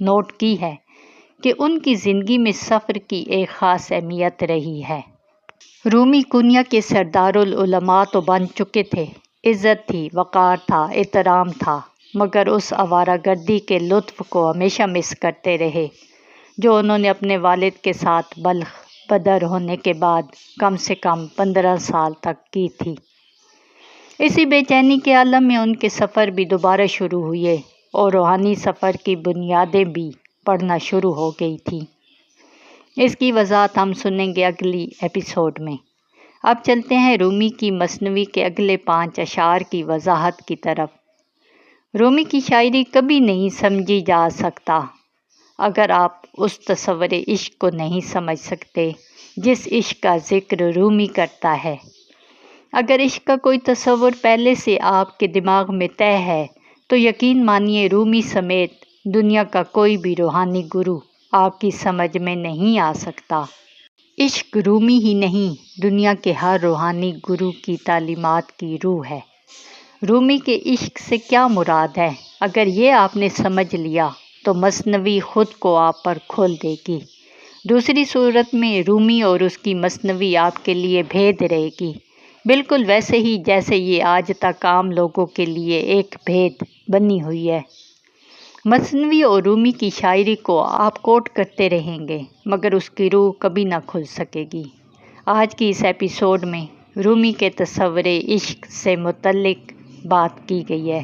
Note کی ہے کہ ان کی زندگی میں سفر کی ایک خاص اہمیت رہی ہے۔ رومی کنیا کے سردار العلماء تو بن چکے تھے، عزت تھی، وقار تھا، احترام تھا، مگر اس آوارہ گردی کے لطف کو ہمیشہ مس کرتے رہے جو انہوں نے اپنے والد کے ساتھ بلخ بدر ہونے کے بعد کم سے کم 15 سال تک کی تھی۔ اسی بے چینی کے عالم میں ان کے سفر بھی دوبارہ شروع ہوئے اور روحانی سفر کی بنیادیں بھی پڑھنا شروع ہو گئی تھی۔ اس کی وضاحت ہم سنیں گے اگلی ایپیسوڈ میں۔ اب چلتے ہیں رومی کی مثنوی کے اگلے 5 اشعار کی وضاحت کی طرف۔ رومی کی شاعری کبھی نہیں سمجھی جا سکتا اگر آپ اس تصور عشق کو نہیں سمجھ سکتے جس عشق کا ذکر رومی کرتا ہے۔ اگر عشق کا کوئی تصور پہلے سے آپ کے دماغ میں طے ہے تو یقین مانیے رومی سمیت دنیا کا کوئی بھی روحانی گرو آپ کی سمجھ میں نہیں آ سکتا۔ عشق رومی ہی نہیں، دنیا کے ہر روحانی گرو کی تعلیمات کی روح ہے۔ رومی کے عشق سے کیا مراد ہے؟ اگر یہ آپ نے سمجھ لیا تو مثنوی خود کو آپ پر کھول دے گی۔ دوسری صورت میں رومی اور اس کی مثنوی آپ کے لیے بھید رہے گی، بالکل ویسے ہی جیسے یہ آج تک عام لوگوں کے لیے ایک بھید بنی ہوئی ہے۔ مثنوی اور رومی کی شاعری کو آپ کوٹ کرتے رہیں گے مگر اس کی روح کبھی نہ کھل سکے گی۔ آج کی اس ایپیسوڈ میں رومی کے تصور عشق سے متعلق بات کی گئی ہے۔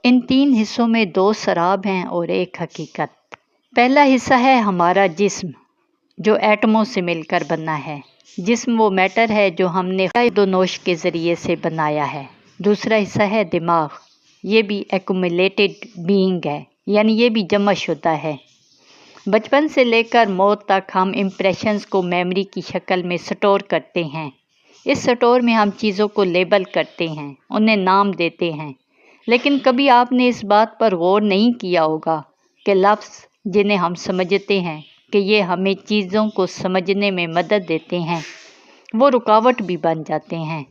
ان 3 حصوں میں 2 سراب ہیں اور ایک حقیقت۔ پہلا حصہ ہے ہمارا جسم جو ایٹموں سے مل کر بنا ہے۔ جسم وہ میٹر ہے جو ہم نے خید و نوش کے ذریعے سے بنایا ہے۔ دوسرا حصہ ہے دماغ، یہ بھی ایکومولیٹڈ بینگ ہے، یعنی یہ بھی جمع شدہ ہے۔ بچپن سے لے کر موت تک ہم امپریشنز کو میموری کی شکل میں سٹور کرتے ہیں۔ اس سٹور میں ہم چیزوں کو لیبل کرتے ہیں، انہیں نام دیتے ہیں، لیکن کبھی آپ نے اس بات پر غور نہیں کیا ہوگا کہ لفظ جنہیں ہم سمجھتے ہیں کہ یہ ہمیں چیزوں کو سمجھنے میں مدد دیتے ہیں، وہ رکاوٹ بھی بن جاتے ہیں۔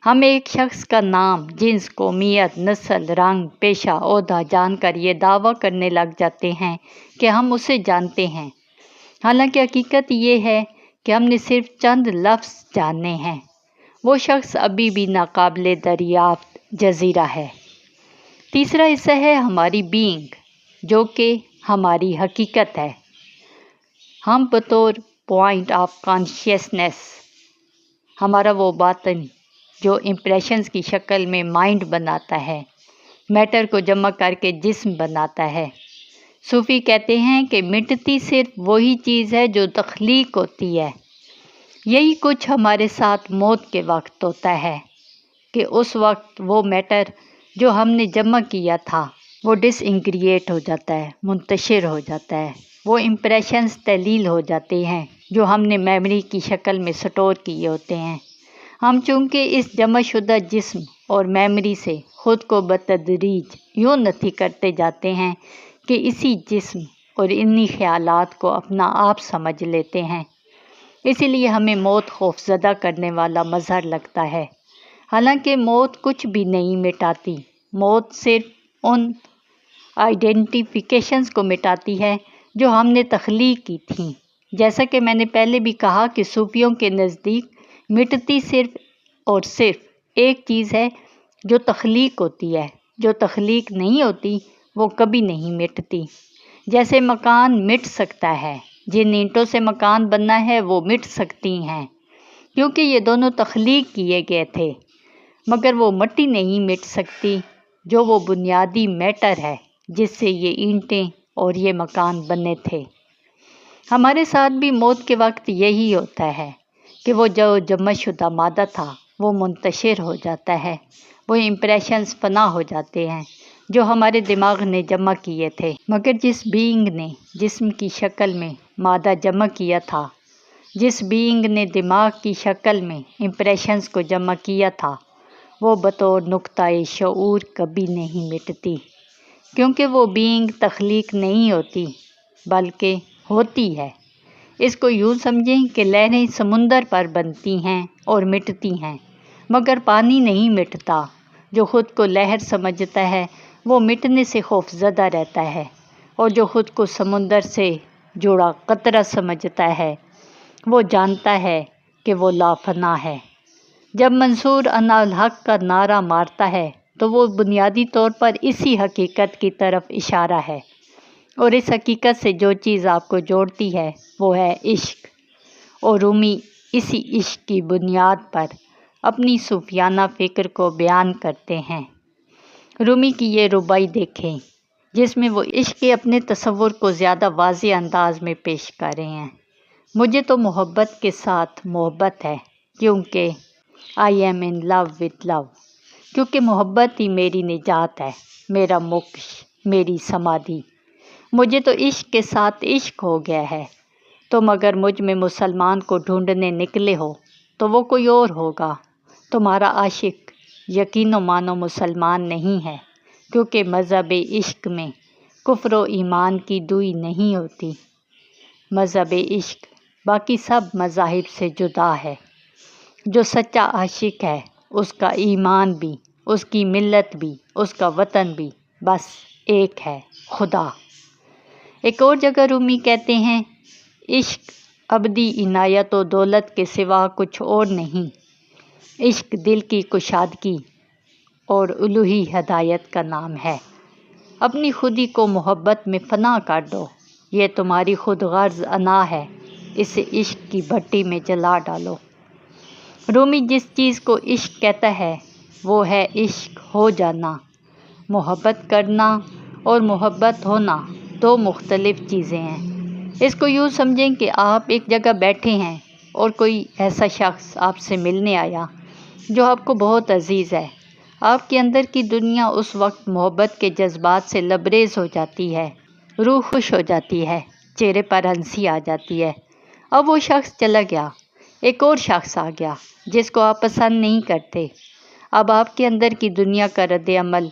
ہم ایک شخص کا نام، جنس، قومیت، نسل، رنگ، پیشہ، عہدہ جان کر یہ دعویٰ کرنے لگ جاتے ہیں کہ ہم اسے جانتے ہیں، حالانکہ حقیقت یہ ہے کہ ہم نے صرف چند لفظ جانے ہیں۔ وہ شخص ابھی بھی ناقابل دریافت جزیرہ ہے۔ تیسرا حصہ ہے ہماری بینگ، جو کہ ہماری حقیقت ہے۔ ہم بطور پوائنٹ آف کانشیسنس، ہمارا وہ باطن جو امپریشنز کی شکل میں مائنڈ بناتا ہے، میٹر کو جمع کر کے جسم بناتا ہے۔ صوفی کہتے ہیں کہ مٹتی صرف وہی چیز ہے جو تخلیق ہوتی ہے۔ یہی کچھ ہمارے ساتھ موت کے وقت ہوتا ہے کہ اس وقت وہ میٹر جو ہم نے جمع کیا تھا وہ ڈس انٹیگریٹ ہو جاتا ہے، منتشر ہو جاتا ہے۔ وہ امپریشنز تحلیل ہو جاتے ہیں جو ہم نے میموری کی شکل میں سٹور کیے ہوتے ہیں۔ ہم چونکہ اس جمع شدہ جسم اور میموری سے خود کو بتدریج یوں نتھی کرتے جاتے ہیں کہ اسی جسم اور انہی خیالات کو اپنا آپ سمجھ لیتے ہیں، اسی لیے ہمیں موت خوفزدہ کرنے والا مظہر لگتا ہے۔ حالانکہ موت کچھ بھی نہیں مٹاتی، موت صرف ان آئیڈینٹیفیکیشنز کو مٹاتی ہے جو ہم نے تخلیق کی تھیں۔ جیسا کہ میں نے پہلے بھی کہا کہ صوفیوں کے نزدیک مٹتی صرف اور صرف ایک چیز ہے جو تخلیق ہوتی ہے، جو تخلیق نہیں ہوتی وہ کبھی نہیں مٹتی۔ جیسے مکان مٹ سکتا ہے، جن اینٹوں سے مکان بنا ہے وہ مٹ سکتی ہیں کیونکہ یہ دونوں تخلیق کیے گئے تھے، مگر وہ مٹی نہیں مٹ سکتی جو وہ بنیادی میٹر ہے جس سے یہ اینٹیں اور یہ مکان بنے تھے۔ ہمارے ساتھ بھی موت کے وقت یہی ہوتا ہے کہ وہ جو جمع شدہ مادہ تھا وہ منتشر ہو جاتا ہے، وہ امپریشنز فنا ہو جاتے ہیں جو ہمارے دماغ نے جمع کیے تھے۔ مگر جس بینگ نے جسم کی شکل میں مادہ جمع کیا تھا، جس بینگ نے دماغ کی شکل میں امپریشنز کو جمع کیا تھا، وہ بطور نقطۂ شعور کبھی نہیں مٹتی، کیونکہ وہ بینگ تخلیق نہیں ہوتی بلکہ ہوتی ہے۔ اس کو یوں سمجھیں کہ لہریں سمندر پر بنتی ہیں اور مٹتی ہیں، مگر پانی نہیں مٹتا۔ جو خود کو لہر سمجھتا ہے وہ مٹنے سے خوف زدہ رہتا ہے اور جو خود کو سمندر سے جڑا قطرہ سمجھتا ہے وہ جانتا ہے کہ وہ لافنا ہے۔ جب منصور انا الحق کا نعرہ مارتا ہے تو وہ بنیادی طور پر اسی حقیقت کی طرف اشارہ ہے، اور اس حقیقت سے جو چیز آپ کو جوڑتی ہے وہ ہے عشق، اور رومی اسی عشق کی بنیاد پر اپنی صوفیانہ فکر کو بیان کرتے ہیں۔ رومی کی یہ رباعی دیکھیں جس میں وہ عشق کے اپنے تصور کو زیادہ واضح انداز میں پیش کر رہے ہیں۔ مجھے تو محبت کے ساتھ محبت ہے کیونکہ I am in love with لو، کیونکہ محبت ہی میری نجات ہے، میرا موکش، میری سمادھی۔ مجھے تو عشق کے ساتھ عشق ہو گیا ہے۔ تم اگر مجھ میں مسلمان کو ڈھونڈنے نکلے ہو تو وہ کوئی اور ہوگا۔ تمہارا عاشق یقین و مانو مسلمان نہیں ہے، کیونکہ مذہب عشق میں کفر و ایمان کی دوئی نہیں ہوتی۔ مذہب عشق باقی سب مذاہب سے جدا ہے۔ جو سچا عاشق ہے اس کا ایمان بھی، اس کی ملت بھی، اس کا وطن بھی بس ایک ہے، خدا۔ ایک اور جگہ رومی کہتے ہیں، عشق ابدی عنایت و دولت کے سوا کچھ اور نہیں، عشق دل کی کشادگی اور الوہی ہدایت کا نام ہے۔ اپنی خودی کو محبت میں فنا کر دو، یہ تمہاری خود غرض انا ہے، اسے عشق کی بھٹی میں جلا ڈالو۔ رومی جس چیز کو عشق کہتا ہے وہ ہے عشق ہو جانا۔ محبت کرنا اور محبت ہونا دو مختلف چیزیں ہیں۔ اس کو یوں سمجھیں کہ آپ ایک جگہ بیٹھے ہیں اور کوئی ایسا شخص آپ سے ملنے آیا جو آپ کو بہت عزیز ہے۔ آپ کے اندر کی دنیا اس وقت محبت کے جذبات سے لبریز ہو جاتی ہے، روح خوش ہو جاتی ہے، چہرے پر ہنسی آ جاتی ہے۔ اب وہ شخص چلا گیا، ایک اور شخص آ گیا جس کو آپ پسند نہیں کرتے۔ اب آپ کے اندر کی دنیا کا رد عمل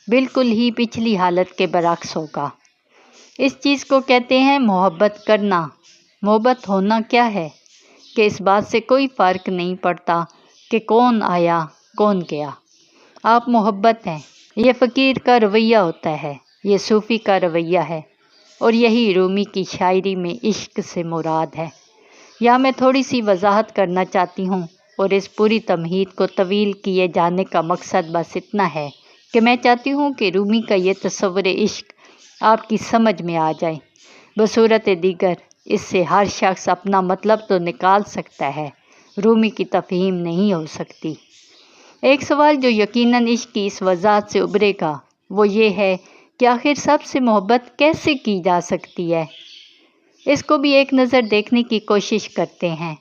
بالکل ہی پچھلی حالت کے برعکس ہوگا۔ اس چیز کو کہتے ہیں محبت کرنا۔ محبت ہونا کیا ہے کہ اس بات سے کوئی فرق نہیں پڑتا کہ کون آیا کون گیا، آپ محبت ہیں۔ یہ فقیر کا رویہ ہوتا ہے، یہ صوفی کا رویہ ہے، اور یہی رومی کی شاعری میں عشق سے مراد ہے۔ یہاں میں تھوڑی سی وضاحت کرنا چاہتی ہوں، اور اس پوری تمہید کو طویل کیے جانے کا مقصد بس اتنا ہے کہ میں چاہتی ہوں کہ رومی کا یہ تصور عشق آپ کی سمجھ میں آ جائے۔ بصورت دیگر اس سے ہر شخص اپنا مطلب تو نکال سکتا ہے، رومی کی تفہیم نہیں ہو سکتی۔ ایک سوال جو یقیناً عشق کی اس وضاحت سے ابھرے گا وہ یہ ہے کہ آخر سب سے محبت کیسے کی جا سکتی ہے؟ اس کو بھی ایک نظر دیکھنے کی کوشش کرتے ہیں۔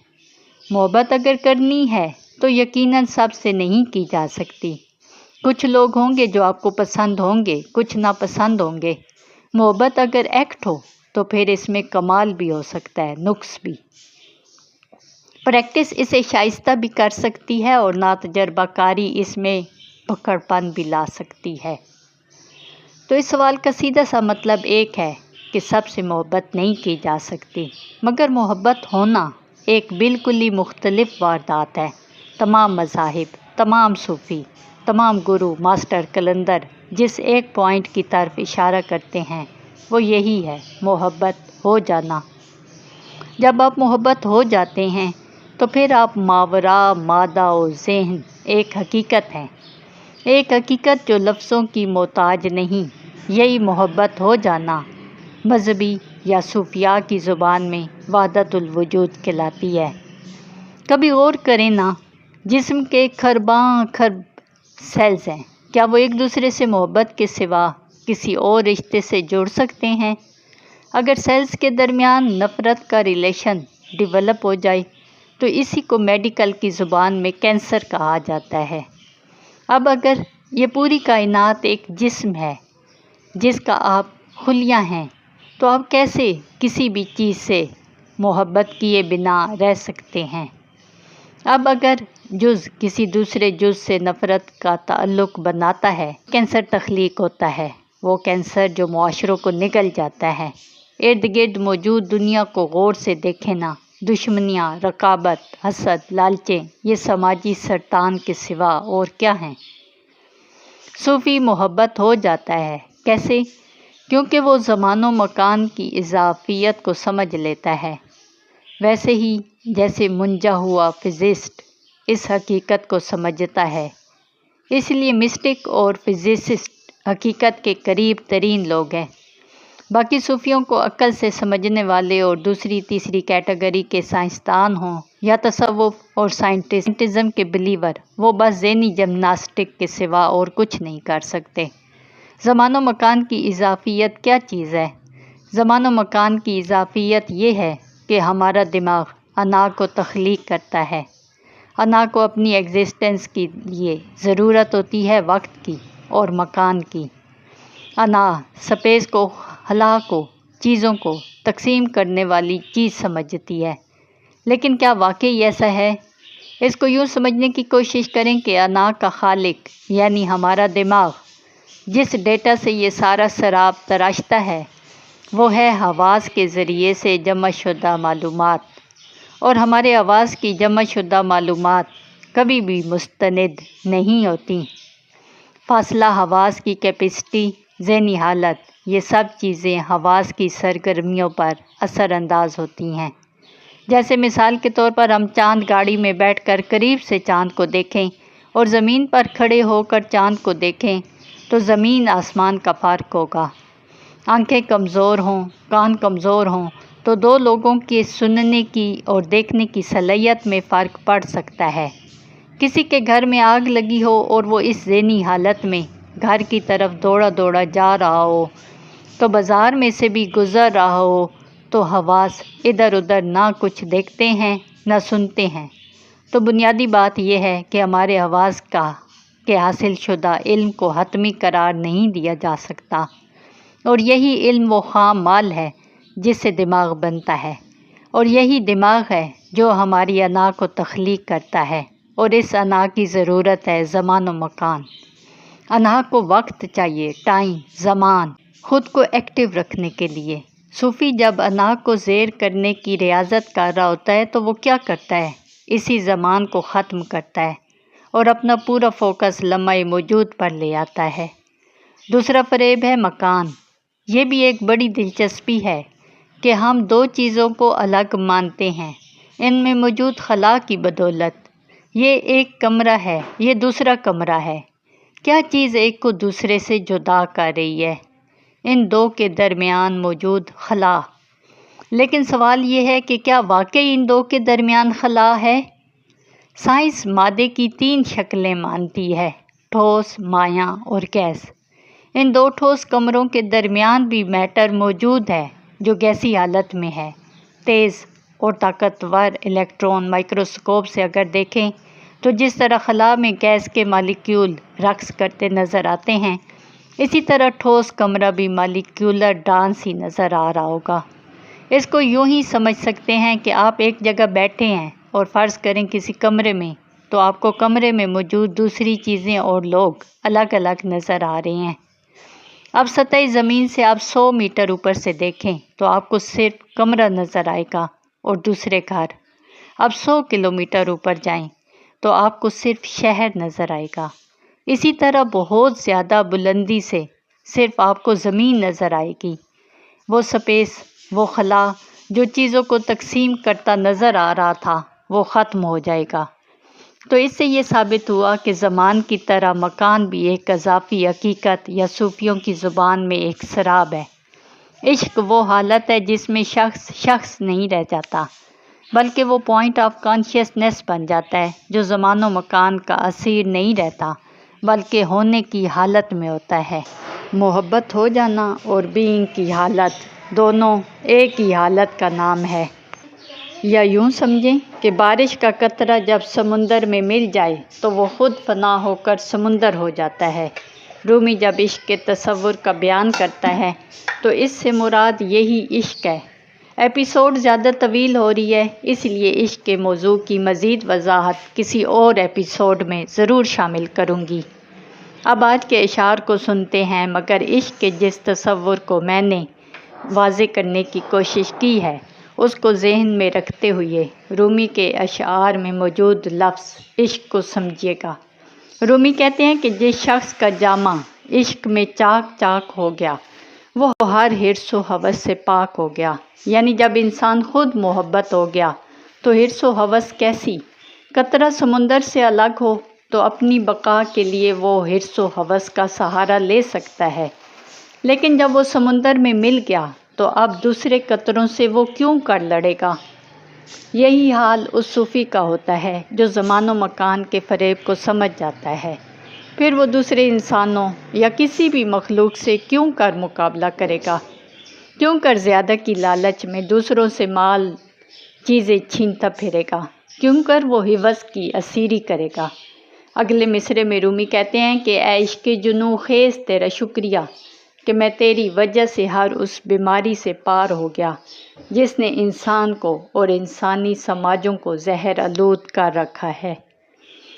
محبت اگر کرنی ہے تو یقیناً سب سے نہیں کی جا سکتی۔ کچھ لوگ ہوں گے جو آپ کو پسند ہوں گے، کچھ ناپسند ہوں گے۔ محبت اگر ایکٹ ہو تو پھر اس میں کمال بھی ہو سکتا ہے، نقص بھی۔ پریکٹس اسے شائستہ بھی کر سکتی ہے اور ناتجربہ کاری اس میں پکڑ پن بھی لا سکتی ہے۔ تو اس سوال کا سیدھا سا مطلب ایک ہے کہ سب سے محبت نہیں کی جا سکتی، مگر محبت ہونا ایک بالکل ہی مختلف واردات ہے۔ تمام مذاہب، تمام صوفی، تمام گرو، ماسٹر، کلندر جس ایک پوائنٹ کی طرف اشارہ کرتے ہیں وہ یہی ہے، محبت ہو جانا۔ جب آپ محبت ہو جاتے ہیں تو پھر آپ ماوراء مادہ و ذہن ایک حقیقت ہیں، ایک حقیقت جو لفظوں کی محتاج نہیں۔ یہی محبت ہو جانا مذہبی یا صوفیاء کی زبان میں وحدت الوجود کہلاتی ہے۔ کبھی غور کریں نا، جسم کے خرباں خرب سیلز ہیں، کیا وہ ایک دوسرے سے محبت کے سوا کسی اور رشتے سے جڑ سکتے ہیں؟ اگر سیلز کے درمیان نفرت کا ریلیشن ڈیولپ ہو جائے تو اسی کو میڈیکل کی زبان میں کینسر کہا جاتا ہے۔ اب اگر یہ پوری کائنات ایک جسم ہے جس کا آپ خلیہ ہیں، تو آپ کیسے کسی بھی چیز سے محبت کیے بنا رہ سکتے ہیں؟ اب اگر جز کسی دوسرے جز سے نفرت کا تعلق بناتا ہے، کینسر تخلیق ہوتا ہے۔ وہ کینسر جو معاشروں کو نگل جاتا ہے۔ ارد گرد موجود دنیا کو غور سے دیکھیں نا، دشمنیاں، رقابت، حسد، لالچیں، یہ سماجی سرطان کے سوا اور کیا ہیں؟ صوفی محبت ہو جاتا ہے، کیسے؟ کیونکہ وہ زمان و مکان کی اضافیت کو سمجھ لیتا ہے، ویسے ہی جیسے منجا ہوا فزسٹ اس حقیقت کو سمجھتا ہے۔ اس لیے مسٹک اور فزسسٹ حقیقت کے قریب ترین لوگ ہیں۔ باقی صوفیوں کو عقل سے سمجھنے والے اور دوسری تیسری کیٹیگری کے سائنسدان ہوں یا تصوف اور سائنٹزم کے بلیور، وہ بس ذہنی جمناسٹک کے سوا اور کچھ نہیں کر سکتے۔ زمان و مکان کی اضافیت کیا چیز ہے؟ زمان و مکان کی اضافیت یہ ہے کہ ہمارا دماغ انا کو تخلیق کرتا ہے۔ انا کو اپنی ایگزسٹنس کے لیے ضرورت ہوتی ہے وقت کی اور مکان کی۔ انا سپیس کو، خلا کو، چیزوں کو تقسیم کرنے والی چیز سمجھتی ہے۔ لیکن کیا واقعی ایسا ہے؟ اس کو یوں سمجھنے کی کوشش کریں کہ انا کا خالق یعنی ہمارا دماغ جس ڈیٹا سے یہ سارا سراب تراشتا ہے وہ ہے حواس کے ذریعے سے جمع شدہ معلومات، اور ہمارے حواس کی جمع شدہ معلومات کبھی بھی مستند نہیں ہوتی۔ فاصلہ، حواس کی کیپیسٹی، ذہنی حالت، یہ سب چیزیں حواس کی سرگرمیوں پر اثر انداز ہوتی ہیں۔ جیسے مثال کے طور پر ہم چاند گاڑی میں بیٹھ کر قریب سے چاند کو دیکھیں اور زمین پر کھڑے ہو کر چاند کو دیکھیں تو زمین آسمان کا فرق ہوگا۔ آنکھیں کمزور ہوں، کان کمزور ہوں تو دو لوگوں کے سننے کی اور دیکھنے کی صلاحیت میں فرق پڑ سکتا ہے۔ کسی کے گھر میں آگ لگی ہو اور وہ اس ذہنی حالت میں گھر کی طرف دوڑا دوڑا جا رہا ہو تو بازار میں سے بھی گزر رہا ہو تو حواس ادھر ادھر نہ کچھ دیکھتے ہیں نہ سنتے ہیں۔ تو بنیادی بات یہ ہے کہ ہمارے حواس کے حاصل شدہ علم کو حتمی قرار نہیں دیا جا سکتا، اور یہی علم وہ خام مال ہے جس سے دماغ بنتا ہے، اور یہی دماغ ہے جو ہماری انا کو تخلیق کرتا ہے، اور اس انا کی ضرورت ہے زمان و مکان۔ انا کو وقت چاہیے، ٹائم، زمان، خود کو ایکٹیو رکھنے کے لیے۔ صوفی جب انا کو زیر کرنے کی ریاضت کر رہا ہوتا ہے تو وہ کیا کرتا ہے؟ اسی زمان کو ختم کرتا ہے اور اپنا پورا فوکس لمحہ موجود پر لے آتا ہے۔ دوسرا فریب ہے مکان۔ یہ بھی ایک بڑی دلچسپی ہے کہ ہم دو چیزوں کو الگ مانتے ہیں ان میں موجود خلا کی بدولت۔ یہ ایک کمرہ ہے، یہ دوسرا کمرہ ہے۔ کیا چیز ایک کو دوسرے سے جدا کر رہی ہے؟ ان دو کے درمیان موجود خلا۔ لیکن سوال یہ ہے کہ کیا واقعی ان دو کے درمیان خلا ہے؟ سائنس مادے کی تین شکلیں مانتی ہے: ٹھوس، مائع اور گیس۔ ان دو ٹھوس کمروں کے درمیان بھی میٹر موجود ہے جو گیسی حالت میں ہے۔ تیز اور طاقتور الیکٹرون مائکروسکوپ سے اگر دیکھیں تو جس طرح خلا میں گیس کے مالیکیول رقص کرتے نظر آتے ہیں، اسی طرح ٹھوس کمرہ بھی مالیکیولر ڈانس ہی نظر آ رہا ہوگا۔ اس کو یوں ہی سمجھ سکتے ہیں کہ آپ ایک جگہ بیٹھے ہیں اور فرض کریں کسی کمرے میں، تو آپ کو کمرے میں موجود دوسری چیزیں اور لوگ الگ الگ نظر آ رہے ہیں۔ اب سطح زمین سے آپ 100 میٹر اوپر سے دیکھیں تو آپ کو صرف کمرہ نظر آئے گا اور دوسرے گھر۔ اب 100 کلومیٹر اوپر جائیں تو آپ کو صرف شہر نظر آئے گا۔ اسی طرح بہت زیادہ بلندی سے صرف آپ کو زمین نظر آئے گی۔ وہ سپیس، وہ خلا جو چیزوں کو تقسیم کرتا نظر آ رہا تھا وہ ختم ہو جائے گا۔ تو اس سے یہ ثابت ہوا کہ زمان کی طرح مکان بھی ایک اضافی حقیقت یا صوفیوں کی زبان میں ایک سراب ہے۔ عشق وہ حالت ہے جس میں شخص نہیں رہ جاتا، بلکہ وہ پوائنٹ آف کانشیسنس بن جاتا ہے جو زمان و مکان کا اسیر نہیں رہتا بلکہ ہونے کی حالت میں ہوتا ہے۔ محبت ہو جانا اور بینگ کی حالت دونوں ایک ہی حالت کا نام ہے۔ یا یوں سمجھیں کہ بارش کا قطرہ جب سمندر میں مل جائے تو وہ خود فنا ہو کر سمندر ہو جاتا ہے۔ رومی جب عشق کے تصور کا بیان کرتا ہے تو اس سے مراد یہی عشق ہے۔ ایپیسوڈ زیادہ طویل ہو رہی ہے، اس لیے عشق کے موضوع کی مزید وضاحت کسی اور ایپیسوڈ میں ضرور شامل کروں گی۔ اب آج کے اشعار کو سنتے ہیں، مگر عشق کے جس تصور کو میں نے واضح کرنے کی کوشش کی ہے اس کو ذہن میں رکھتے ہوئے رومی کے اشعار میں موجود لفظ عشق کو سمجھیے گا۔ رومی کہتے ہیں کہ جس شخص کا جامہ عشق میں چاک چاک ہو گیا وہ ہر حرص و ہوس سے پاک ہو گیا۔ یعنی جب انسان خود محبت ہو گیا تو حرص و ہوس کیسی؟ قطرہ سمندر سے الگ ہو تو اپنی بقا کے لیے وہ حرص و ہوس کا سہارا لے سکتا ہے، لیکن جب وہ سمندر میں مل گیا تو اب دوسرے قطروں سے وہ کیوں کر لڑے گا؟ یہی حال اس صوفی کا ہوتا ہے جو زمان و مکان کے فریب کو سمجھ جاتا ہے، پھر وہ دوسرے انسانوں یا کسی بھی مخلوق سے کیوں کر مقابلہ کرے گا؟ کیوں کر زیادہ کی لالچ میں دوسروں سے مال چیزیں چھینتا پھرے گا؟ کیوں کر وہ ہوس کی اسیری کرے گا؟ اگلے مصرعے میں رومی کہتے ہیں کہ اے عشق جنوں خیز تیرا شکریہ کہ میں تیری وجہ سے ہر اس بیماری سے پار ہو گیا جس نے انسان کو اور انسانی سماجوں کو زہر آلود کر رکھا ہے۔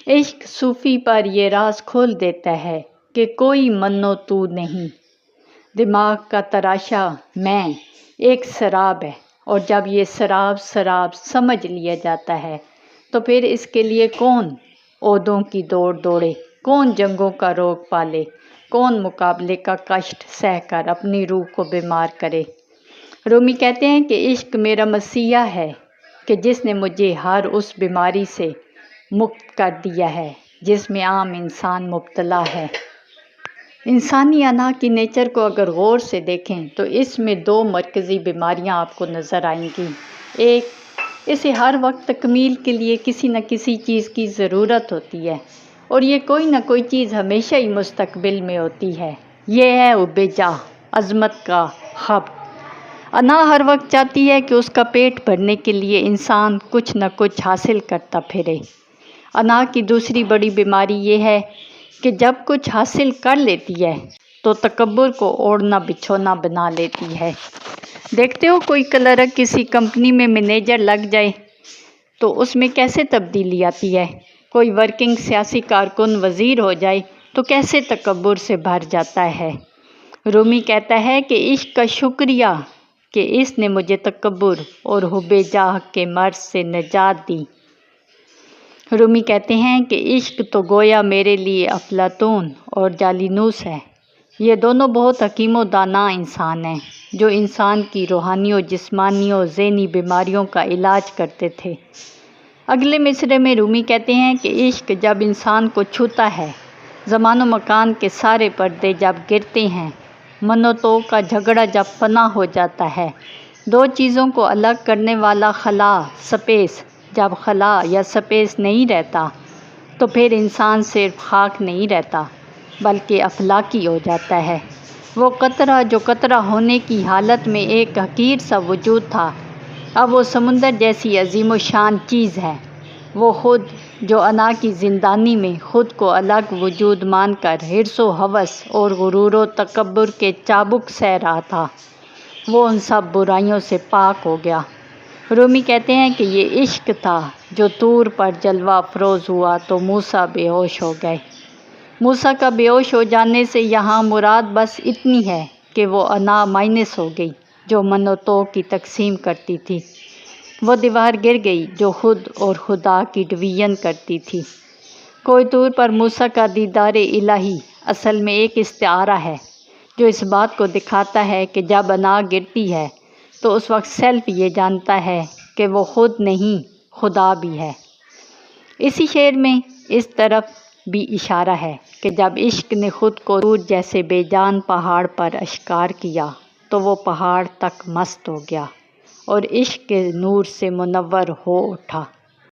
عشق صوفی پر یہ راز کھول دیتا ہے کہ کوئی منو تو نہیں، دماغ کا تراشا میں ایک سراب ہے، اور جب یہ سراب سمجھ لیا جاتا ہے تو پھر اس کے لیے کون عہدوں کی دوڑ دوڑے، کون جنگوں کا روگ پالے، کون مقابلے کا کشٹ سہ کر اپنی روح کو بیمار کرے۔ رومی کہتے ہیں کہ عشق میرا مسیحا ہے کہ جس نے مجھے ہر اس بیماری سے مکت کر دیا ہے جس میں عام انسان مبتلا ہے۔ انسانی انا کی نیچر کو اگر غور سے دیکھیں تو اس میں دو مرکزی بیماریاں آپ کو نظر آئیں گی۔ ایک، اسے ہر وقت تکمیل کے لیے کسی نہ کسی چیز کی ضرورت ہوتی ہے، اور یہ کوئی نہ کوئی چیز ہمیشہ ہی مستقبل میں ہوتی ہے۔ یہ ہے حب جاہ، عظمت کا خبط۔ انا ہر وقت چاہتی ہے کہ اس کا پیٹ بھرنے کے لیے انسان کچھ نہ کچھ حاصل کرتا پھرے۔ انا کی دوسری بڑی بیماری یہ ہے کہ جب کچھ حاصل کر لیتی ہے تو تکبر کو اوڑھنا بچھونا بنا لیتی ہے۔ دیکھتے ہو کوئی کلرک کسی کمپنی میں مینیجر لگ جائے تو اس میں کیسے تبدیلی آتی ہے؟ کوئی ورکنگ سیاسی کارکن وزیر ہو جائے تو کیسے تکبر سے بھر جاتا ہے۔ رومی کہتا ہے کہ عشق کا شکریہ کہ اس نے مجھے تکبر اور حب جاہ کے مرض سے نجات دی۔ رومی کہتے ہیں کہ عشق تو گویا میرے لیے افلاطون اور جالینوس ہے۔ یہ دونوں بہت حکیم و دانا انسان ہیں جو انسان کی روحانی و جسمانی و ذہنی بیماریوں کا علاج کرتے تھے۔ اگلے مصرعے میں رومی کہتے ہیں کہ عشق جب انسان کو چھوتا ہے، زمان و مکان کے سارے پردے جب گرتے ہیں، من و تو کا جھگڑا جب فنا ہو جاتا ہے، دو چیزوں کو الگ کرنے والا خلا سپیس جب خلا یا سپیس نہیں رہتا تو پھر انسان صرف خاک نہیں رہتا بلکہ افلاکی ہو جاتا ہے۔ وہ قطرہ جو قطرہ ہونے کی حالت میں ایک حقیر سا وجود تھا، اب وہ سمندر جیسی عظیم و شان چیز ہے۔ وہ خود جو انا کی زندانی میں خود کو الگ وجود مان کر حرص و ہوس اور غرور و تکبر کے چابک سہ رہا تھا، وہ ان سب برائیوں سے پاک ہو گیا۔ رومی کہتے ہیں کہ یہ عشق تھا جو طور پر جلوہ افروز ہوا تو موسیٰ بے ہوش ہو گئے۔ موسیٰ کا بے ہوش ہو جانے سے یہاں مراد بس اتنی ہے کہ وہ انا مائنس ہو گئی جو من و تو کی تقسیم کرتی تھی، وہ دیوار گر گئی جو خود اور خدا کی ڈویژن کرتی تھی۔ کوئی طور پر موسیٰ کا دیدار الہی اصل میں ایک استعارہ ہے جو اس بات کو دکھاتا ہے کہ جب انا گرتی ہے تو اس وقت سیلف یہ جانتا ہے کہ وہ خود نہیں، خدا بھی ہے۔ اسی شعر میں اس طرف بھی اشارہ ہے کہ جب عشق نے خود کو طور جیسے بے جان پہاڑ پر اشکار کیا تو وہ پہاڑ تک مست ہو گیا اور عشق کے نور سے منور ہو اٹھا۔